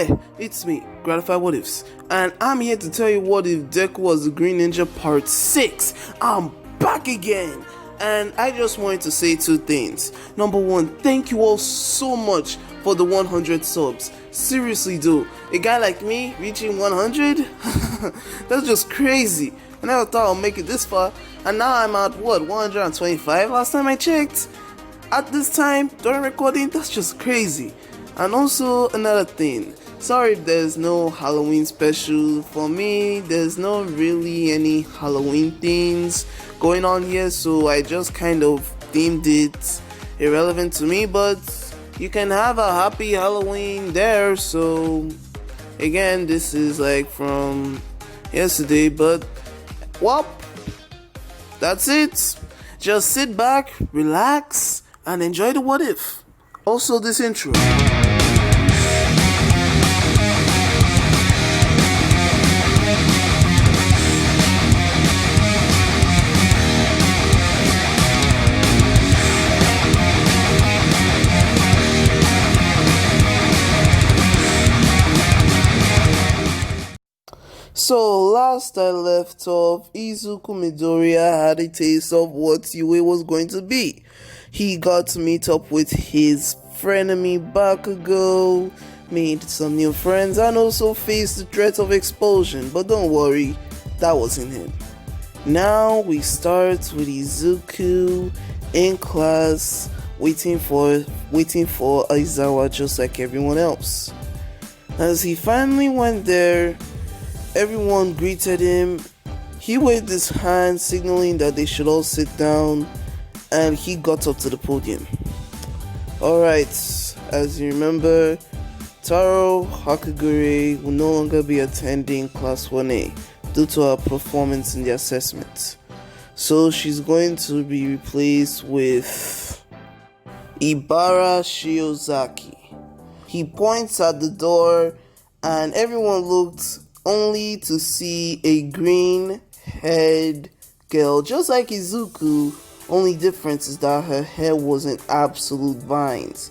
Yeah, it's me, Grattify What Ifs, and I'm here to tell you what if Deku was the Green Ninja Part 6. I'm back again, and I just wanted to say two things. Number one, thank you all so much for the 100 subs. Seriously though, a guy like me reaching 100? That's just crazy. I never thought I'd make it this far, and now I'm at 125 last time I checked. At this time, during recording, that's just crazy. And also another thing, sorry if there's no Halloween special. For me, there's not really any Halloween things going on here, so I just kind of deemed it irrelevant to me, but you can have a happy Halloween there. So again, this is like from yesterday, but well, that's it. Just sit back, relax, and enjoy the what if. Also this intro. So last I left off, Izuku Midoriya had a taste of what Yue was going to be. He got to meet up with his frenemy Bakugo, made some new friends, and also faced the threat of expulsion. But don't worry, that wasn't him. Now we start with Izuku in class, waiting for Aizawa just like everyone else. As he finally went there, everyone greeted him. He waved his hand, signaling that they should all sit down, and he got up to the podium. Alright, as you remember, Taro Hakagure will no longer be attending Class 1A due to her performance in the assessment. So she's going to be replaced with Ibara Shiozaki. He points at the door, and everyone looked only to see a green-haired girl, just like Izuku. Only difference is that her hair wasn't absolute vines.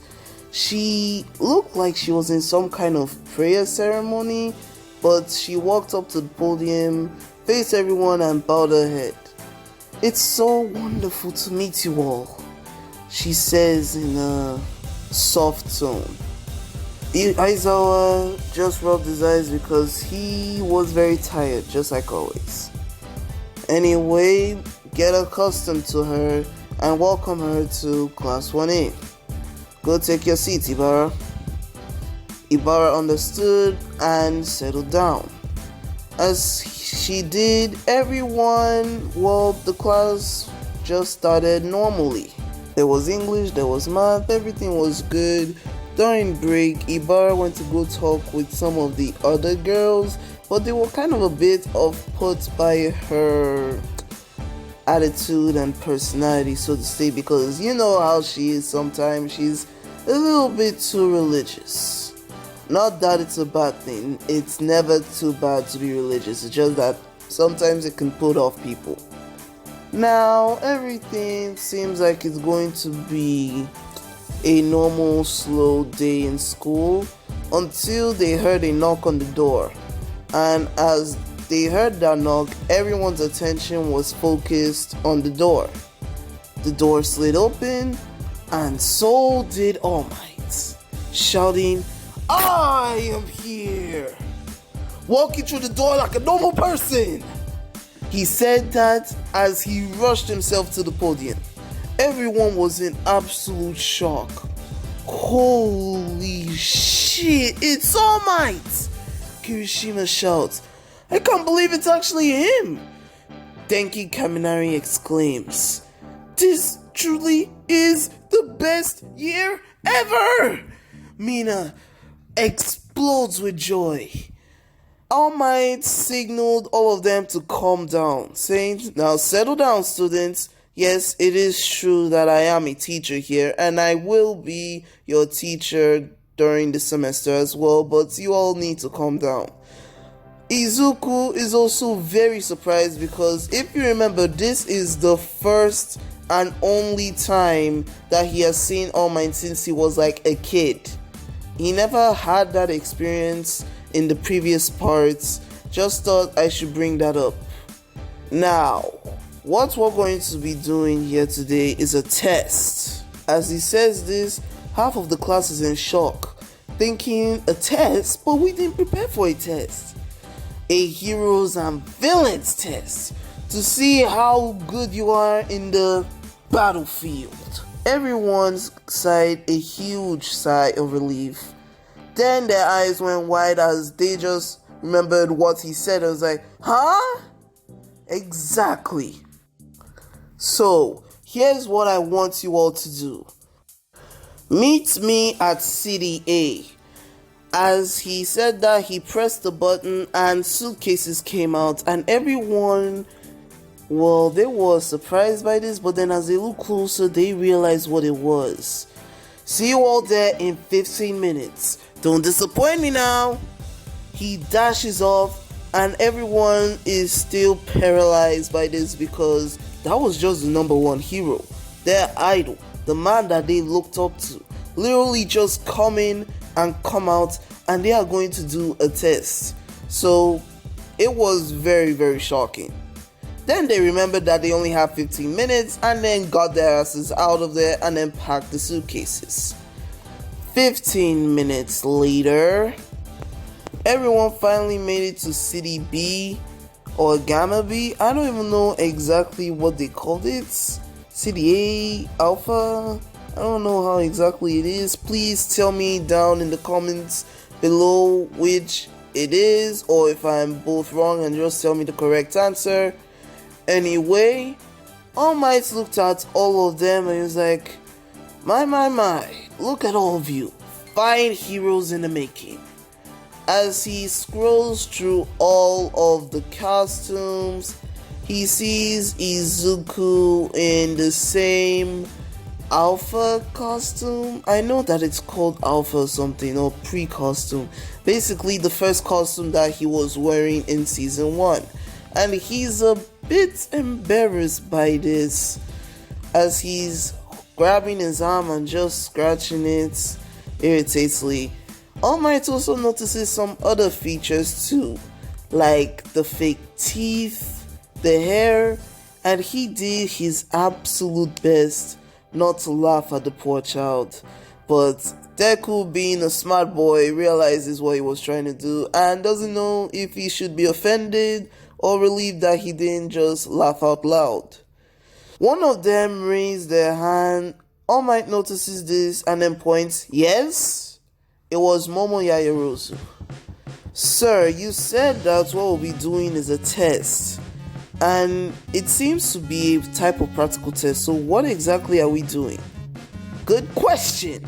She looked like she was in some kind of prayer ceremony, but she walked up to the podium, faced everyone, and bowed her head. "It's so wonderful to meet you all," she says in a soft tone. Aizawa just rubbed his eyes because he was very tired, just like always. Anyway, get accustomed to her and welcome her to Class 1A. Go take your seat, Ibara. Ibara understood and settled down. As she did, the class just started normally. There was English, there was math, everything was good. During break, Ibara went to go talk with some of the other girls, but they were kind of a bit off-put by her attitude and personality, so to say, because you know how she is sometimes. She's a little bit too religious. Not that it's a bad thing, it's never too bad to be religious, it's just that sometimes it can put off people. Now, everything seems like it's going to be a normal, slow day in school until they heard a knock on the door. And as they heard that knock, everyone's attention was focused on the door. The door slid open, and so did All Might, shouting, "I am here! Walking through the door like a normal person!" He said that as he rushed himself to the podium. Everyone was in absolute shock. "Holy shit, it's All Might!" Kirishima shouts. "I can't believe it's actually him!" Denki Kaminari exclaims. "This truly is the best year ever!" Mina explodes with joy. All Might signaled all of them to calm down, saying, "Now settle down, students. Yes, it is true that I am a teacher here, and I will be your teacher during the semester as well, but you all need to calm down." Izuku is also very surprised because if you remember, this is the first and only time that he has seen All Might since he was like a kid. He never had that experience in the previous parts. Just thought I should bring that up. Now, what we're going to be doing here today is a test. As he says this, half of the class is in shock, thinking a test, but we didn't prepare for a test. A heroes and villains test to see how good you are in the battlefield. Everyone sighed a huge sigh of relief. Then their eyes went wide as they just remembered what he said. I was like, huh? Exactly. So, here's what I want you all to do. Meet me at City A. As he said that, he pressed the button and suitcases came out, and everyone, well, they were surprised by this, but then as they looked closer, they realized what it was. See you all there in 15 minutes. Don't disappoint me now. He dashes off, and everyone is still paralyzed by this because that was just the number one hero, their idol, the man that they looked up to, literally just come in and come out, and they are going to do a test. So it was very, very shocking. Then they remembered that they only have 15 minutes and then got their asses out of there and then packed the suitcases. 15 minutes later, everyone finally made it to City B or Gamma B. I don't even know exactly what they called it. City A, Alpha. I don't know how exactly it is. Please tell me down in the comments below which it is, or if I'm both wrong, and just tell me the correct answer. Anyway, All Might looked at all of them and he was like, my, look at all of you. Fine heroes in the making. As he scrolls through all of the costumes, he sees Izuku in the same Alpha costume. I know that it's called Alpha or something, or pre-costume. Basically the first costume that he was wearing in season 1. And he's a bit embarrassed by this, as he's grabbing his arm and just scratching it irritatingly. All Might also notices some other features too, like the fake teeth, the hair, and he did his absolute best not to laugh at the poor child. But Deku, being a smart boy, realizes what he was trying to do and doesn't know if he should be offended or relieved that he didn't just laugh out loud. One of them raised their hand. All Might notices this and then points. Yes? It was Momo Yaoyorozu. Sir, you said that what we'll be doing is a test, and it seems to be a type of practical test, so what exactly are we doing? Good question,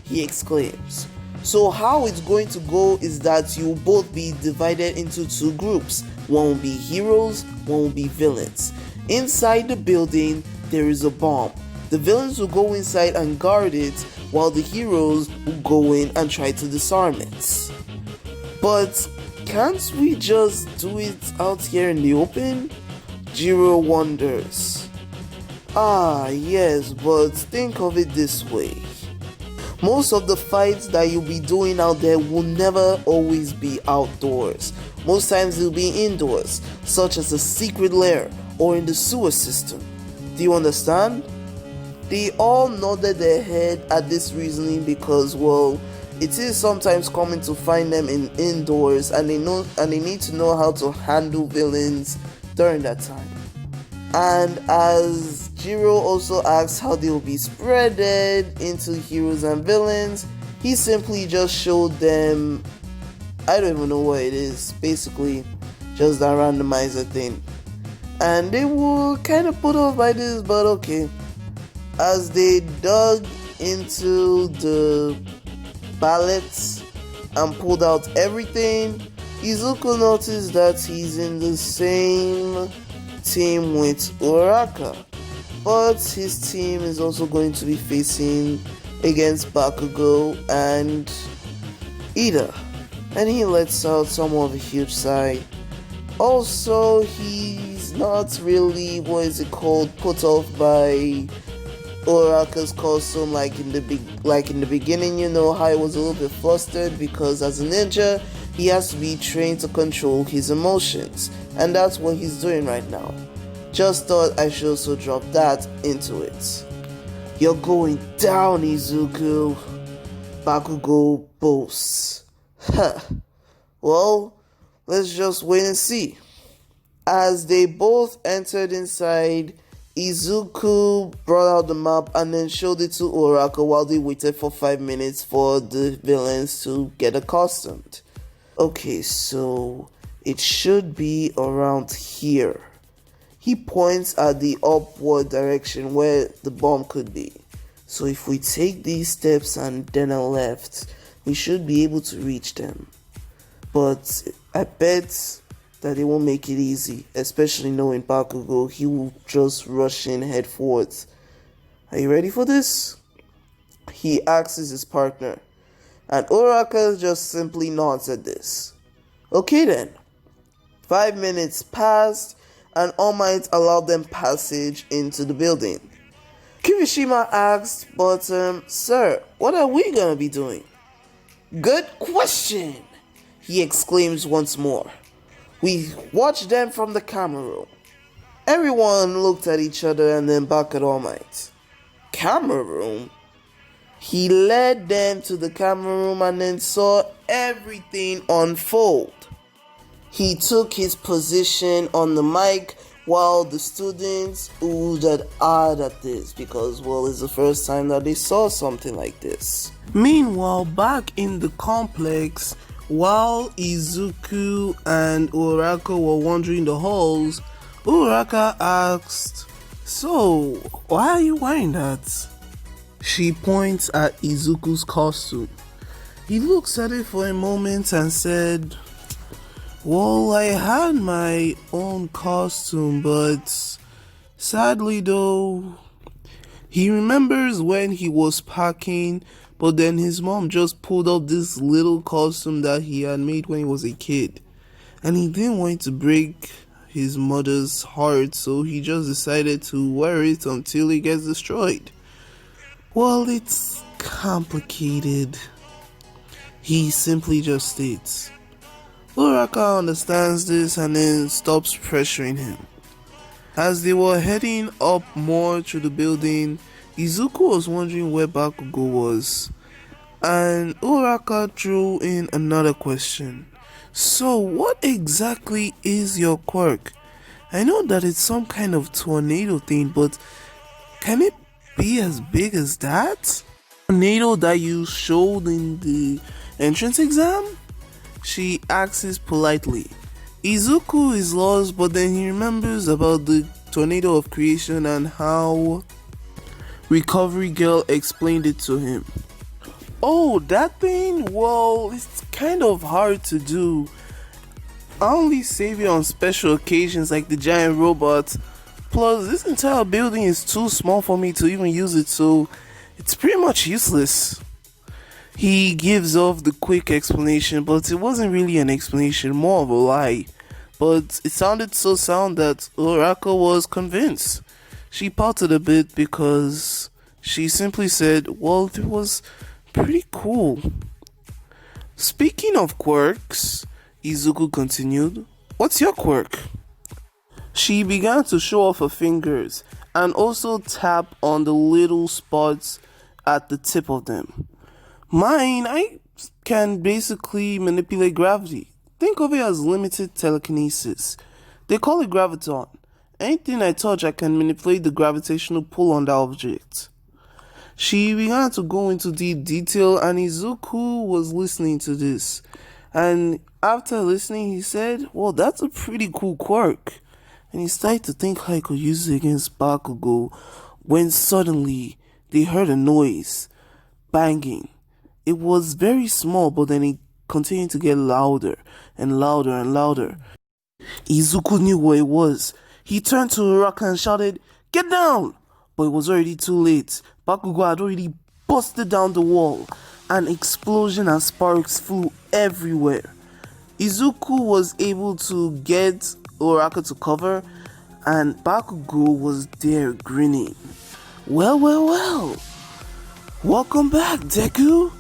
he exclaims. So how it's going to go is that you'll both be divided into two groups. One will be heroes, one will be villains. Inside the building, there is a bomb. The villains will go inside and guard it, while the heroes will go in and try to disarm it. But can't we just do it out here in the open? Jiro wonders. Yes, but think of it this way. Most of the fights that you'll be doing out there will never always be outdoors. Most times it'll be indoors, such as a secret lair or in the sewer system. Do you understand? They all nodded their head at this reasoning because, well, it is sometimes common to find them in indoors, and they need to know how to handle villains during that time. And as Jiro also asks how they will be spreaded into heroes and villains, he simply just showed them, I don't even know what it is, basically just a randomizer thing. And they were kind of put off by this, but okay. As they dug into the pallets and pulled out everything, Izuku noticed that he's in the same team with Uraraka, but his team is also going to be facing against Bakugo and Ida, and he lets out somewhat of a huge sigh. Also, he's not really, put off by Uraraka's costume like in the beginning, you know how he was a little bit flustered because as a ninja, he has to be trained to control his emotions, and that's what he's doing right now. Just thought I should also drop that into it. You're going down, Izuku, Bakugo boasts. Huh. Well, let's just wait and see. As they both entered inside, Izuku brought out the map and then showed it to Uraraka while they waited for 5 minutes for the villains to get accustomed. Okay, so it should be around here. He points at the upward direction where the bomb could be. So if we take these steps and then a left, we should be able to reach them. But I bet that they won't make it easy, especially knowing Bakugo, he will just rush in head forwards. Are you ready for this? He asks his partner, and Uraraka just simply nods at this. Okay then. 5 minutes passed, and All Might allowed them passage into the building. Kirishima asked, but sir, what are we gonna be doing? Good question, he exclaims once more. We watched them from the camera room. Everyone looked at each other and then back at All Might. Camera room? He led them to the camera room and then saw everything unfold. He took his position on the mic while the students oohed and ahed at this because, well, it's the first time that they saw something like this. Meanwhile, back in the complex, while Izuku and Uraraka were wandering the halls, Uraraka asked, "So, why are you wearing that?" She points at Izuku's costume. He looks at it for a moment and said, "Well, I had my own costume, but sadly though," he remembers when he was packing, but then his mom just pulled out this little costume that he had made when he was a kid. And he didn't want to break his mother's heart, so he just decided to wear it until it gets destroyed. Well, it's complicated, he simply just states. Uraraka understands this and then stops pressuring him. As they were heading up more through the building, Izuku was wondering where Bakugo was, and Uraraka threw in another question. So what exactly is your quirk? I know that it's some kind of tornado thing, but can it be as big as that? Tornado that you showed in the entrance exam? She asks politely. Izuku is lost, but then he remembers about the tornado of creation and how Recovery Girl explained it to him. Oh, that thing? Well, it's kind of hard to do. I only save it on special occasions like the giant robot. Plus, this entire building is too small for me to even use it, so it's pretty much useless. He gives off the quick explanation, but it wasn't really an explanation, more of a lie. But it sounded so sound that Uraraka was convinced. She pouted a bit because she simply said, well, it was pretty cool. Speaking of quirks, Izuku continued, what's your quirk? She began to show off her fingers and also tap on the little spots at the tip of them. Mine, I can basically manipulate gravity. Think of it as limited telekinesis. They call it graviton. Anything I touch, I can manipulate the gravitational pull on that object. She began to go into deep detail and Izuku was listening to this. And after listening, he said, well, that's a pretty cool quirk. And he started to think how he could use it against Bakugo when suddenly they heard a noise. Banging. It was very small, but then it continued to get louder and louder and louder. Izuku knew what it was. He turned to Uraraka and shouted, get down! But it was already too late. Bakugo had already busted down the wall. An explosion and sparks flew everywhere. Izuku was able to get Uraraka to cover, and Bakugo was there grinning. Well. Welcome back, Deku.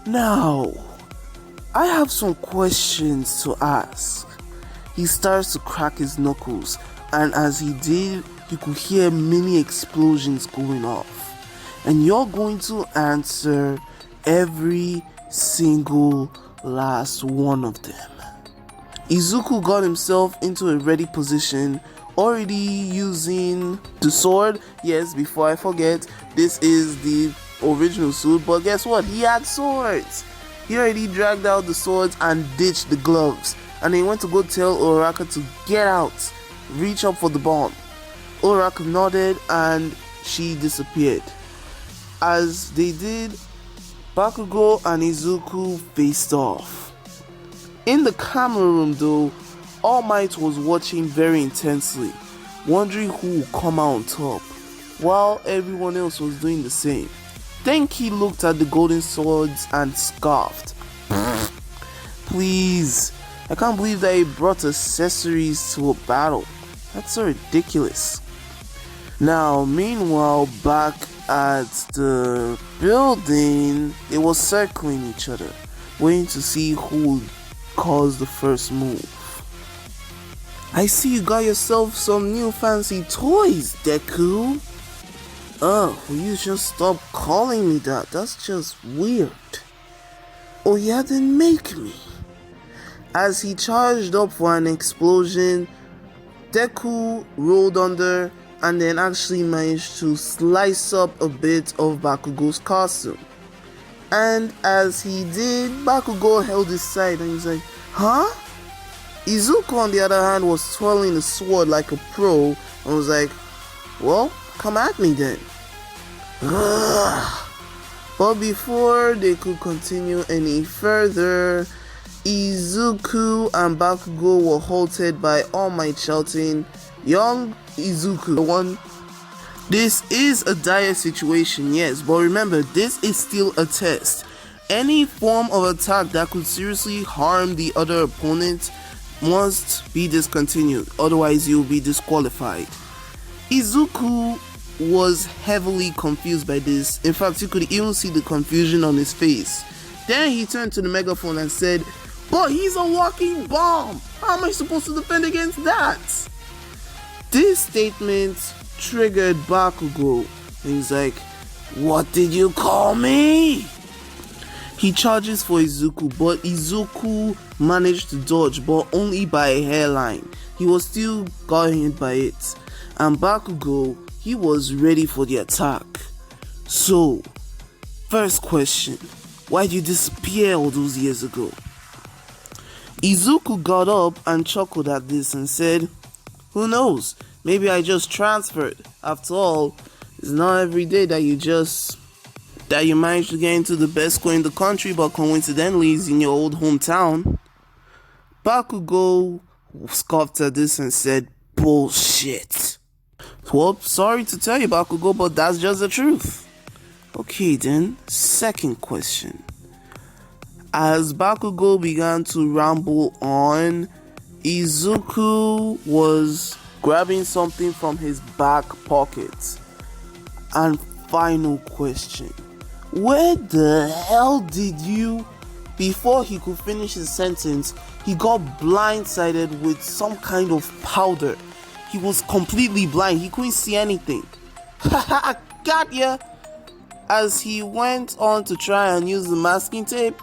Now, I have some questions to ask. He starts to crack his knuckles, and as he did, you could hear many explosions going off. And you're going to answer every single last one of them. Izuku got himself into a ready position, already using the sword. Yes, before I forget, this is the original suit, but guess what? He had swords. He already dragged out the swords and ditched the gloves. And he went to go tell Uraraka to get out, reach up for the bomb. Uraraka nodded and she disappeared. As they did, Bakugo and Izuku faced off. In the camera room though, All Might was watching very intensely, wondering who would come out on top, while everyone else was doing the same. Then he looked at the golden swords and scoffed. Please, I can't believe that he brought accessories to a battle. That's so ridiculous. Now, meanwhile, back at the building, they were circling each other, waiting to see who would cause the first move. I see you got yourself some new fancy toys, Deku. Will you just stop calling me that? That's just weird. Oh yeah, then make me. As he charged up for an explosion, Deku rolled under and then actually managed to slice up a bit of Bakugo's costume. And as he did, Bakugo held his side and he was like, huh? Izuku on the other hand was twirling the sword like a pro and was like, well, come at me then. But before they could continue any further, Izuku and Bakugo were halted by All Might shouting, young Izuku, the one. This is a dire situation, yes, but remember, this is still a test. Any form of attack that could seriously harm the other opponent must be discontinued, otherwise you'll be disqualified. Izuku was heavily confused by this. In fact, you could even see the confusion on his face. Then he turned to the megaphone and said, but he's a walking bomb! How am I supposed to defend against that? This statement triggered Bakugo. And he's like, what did you call me? He charges for Izuku, but Izuku managed to dodge, but only by a hairline. He was still got hit by it. And Bakugo, he was ready for the attack. So, first question, why did you disappear all those years ago? Izuku got up and chuckled at this and said, who knows, maybe I just transferred. After all, it's not every day that you manage to get into the best school in the country, but coincidentally is in your old hometown. Bakugo scoffed at this and said, bullshit. Well, sorry to tell you, Bakugo, but that's just the truth. Okay then, second question. As Bakugo began to ramble on, Izuku was grabbing something from his back pocket. And final question. Where the hell did you... Before he could finish his sentence, he got blindsided with some kind of powder. He was completely blind. He couldn't see anything. Haha, got ya! As he went on to try and use the masking tape,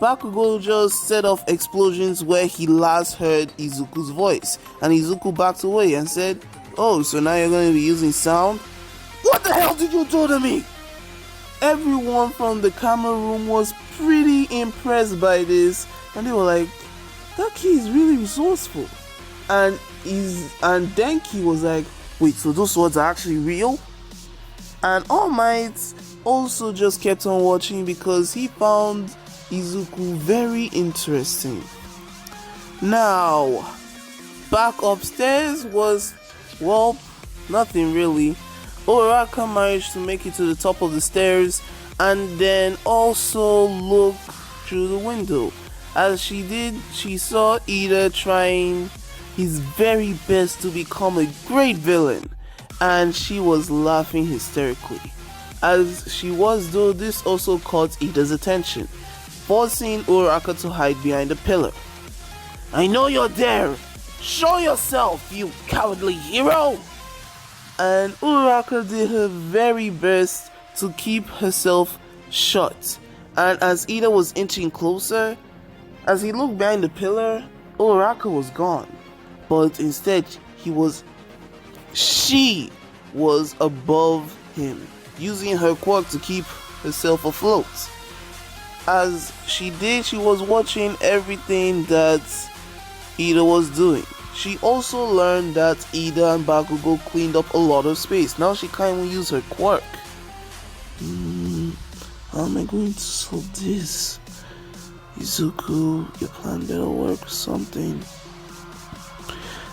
Bakugo just set off explosions where he last heard Izuku's voice. And Izuku backed away and said, oh, so now you're going to be using sound? What the hell did you do to me? Everyone from the camera room was pretty impressed by this, and they were like, that kid is really resourceful. And Denki was like, wait, so those swords are actually real? And All Might also just kept on watching because he found Izuku very interesting. Now, back upstairs was, well, nothing really. Uraraka managed to make it to the top of the stairs and then also look through the window. As she did, she saw Ida trying his very best to become a great villain. and she was laughing hysterically. As she was though, this also caught Ida's attention, forcing Uraraka to hide behind a pillar. "I know you're there! Show yourself, you cowardly hero!" And Uraraka did her very best to keep herself shut. And as Ida was inching closer, as he looked behind the pillar, Uraraka was gone. But instead, she was above him, using her quirk to keep herself afloat. As she did, she was watching everything that Ida was doing. She also learned that Ida and Bakugo cleaned up a lot of space. Now she can't even use her quirk. How am I going to solve this? Izuku, your plan better work or something.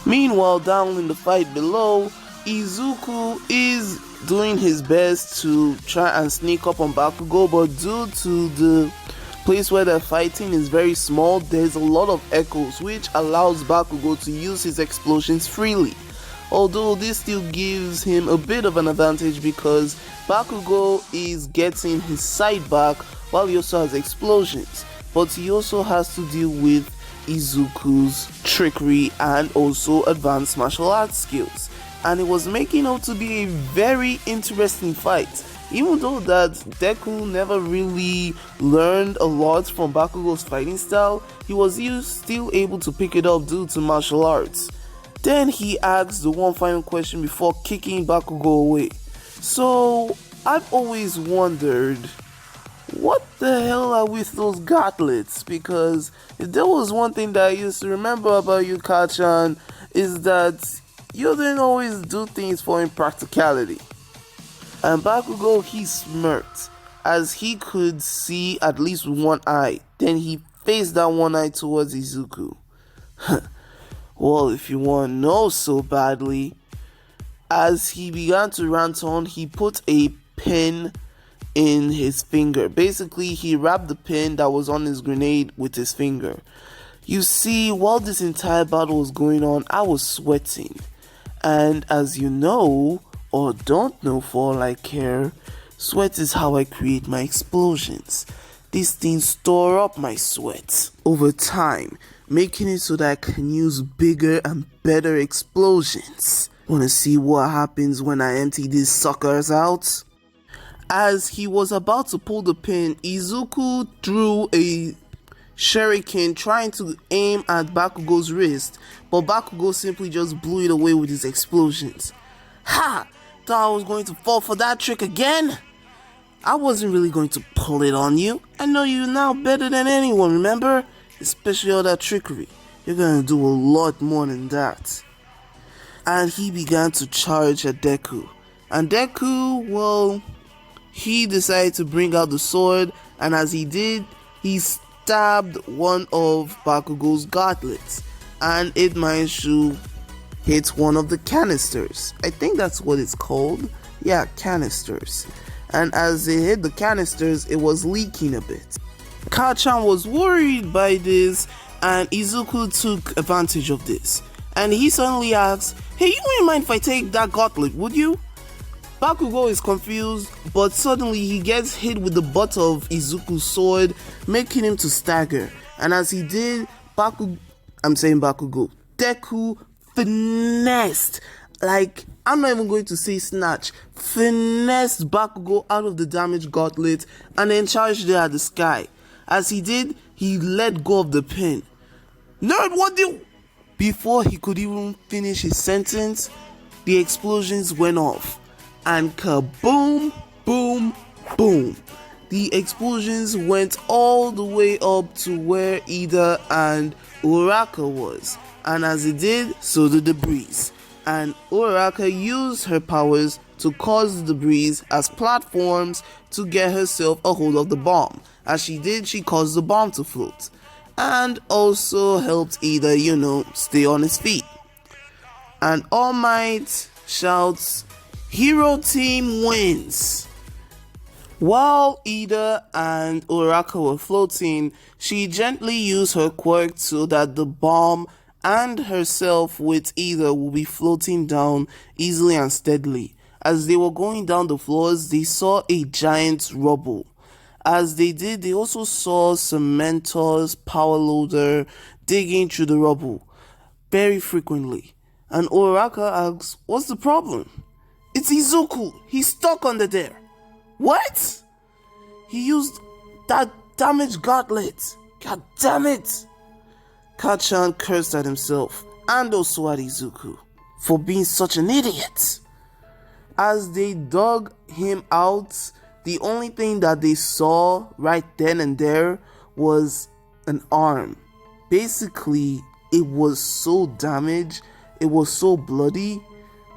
Meanwhile, down in the fight below, Izuku is doing his best to try and sneak up on Bakugo, but due to the place where they're fighting is very small, there's a lot of echoes, which allows Bakugo to use his explosions freely. Although this still gives him a bit of an advantage because Bakugo is getting his side back while he also has explosions, but he also has to deal with Izuku's trickery and also advanced martial arts skills, and it was making out to be a very interesting fight. Even though that Deku never really learned a lot from Bakugo's fighting style, he was still able to pick it up due to martial arts. Then he asks the one final question before kicking Bakugo away. So I've always wondered, what the hell are with those gauntlets? Because if there was one thing that I used to remember about you, Kachan, is that you didn't always do things for impracticality. And Bakugo, he smirked as he could see at least one eye. Then he faced that one eye towards Izuku. Well, if you want to know so badly, as he began to rant on, he put a pin in his finger. Basically, he wrapped the pin that was on his grenade with his finger. You see, while this entire battle was going on, I was sweating. And as you know, or don't know for all I care, sweat is how I create my explosions. These things store up my sweat over time, making it so that I can use bigger and better explosions. Wanna see what happens when I empty these suckers out? As he was about to pull the pin, Izuku threw a shuriken trying to aim at Bakugo's wrist, but Bakugo simply just blew it away with his explosions. Ha! Thought I was going to fall for that trick again? I wasn't really going to pull it on you. I know you now better than anyone, remember? Especially all that trickery. You're gonna do a lot more than that. And he began to charge at Deku. And Deku, well, he decided to bring out the sword, and as he did, he stabbed one of Bakugo's gauntlets, and it managed to hit one of the canisters. I think that's what it's called. Yeah, canisters. And as it hit the canisters, it was leaking a bit. Kachan was worried by this, and Izuku took advantage of this. And he suddenly asks, "Hey, you wouldn't mind if I take that gauntlet, would you?" Bakugo is confused, but suddenly he gets hit with the butt of Izuku's sword, making him to stagger. And as he did, Deku finessed, like, I'm not even going to say snatch, finessed Bakugo out of the damaged gauntlet and then charged it at the sky. As he did, he let go of the pin. "Nerd, what do you..." Before he could even finish his sentence, the explosions went off. And kaboom, boom, boom. The explosions went all the way up to where Ida and Uraraka was. And as it did, so did the breeze. And Uraraka used her powers to cause the debris as platforms to get herself a hold of the bomb. As she did, she caused the bomb to float. And also helped Ida, stay on his feet. And All Might shouts, "Hero team wins." While Ida and Uraraka were floating, she gently used her quirk so that the bomb and herself with either will be floating down easily and steadily. As they were going down the floors, they saw a giant rubble. As they did, they also saw some mentors, power loader, digging through the rubble very frequently. And Uraraka asks, "What's the problem?" "It's Izuku. He's stuck under there." "What?" "He used that damaged gauntlet. God damn it." Kachan cursed at himself and also at Izuku for being such an idiot. As they dug him out, the only thing that they saw right then and there was an arm. Basically, it was so damaged, it was so bloody,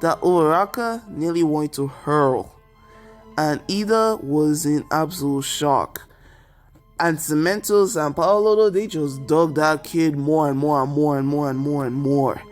that Uraraka nearly wanted to hurl. And Ida was in absolute shock. And Cementos and Paolo, they just dug that kid more and more and more and more and more and more.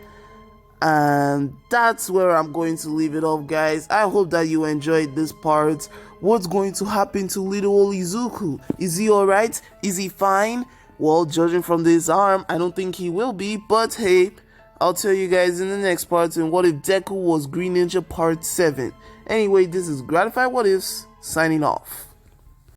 And that's where I'm going to leave it off, guys. I hope that you enjoyed this part. What's going to happen to little old Izuku? Is he alright? Is he fine? Well, judging from this arm, I don't think he will be. But hey, I'll tell you guys in the next part. And What If Deku Was Green Ninja Part 7. Anyway, this is Grattify What Ifs, signing off.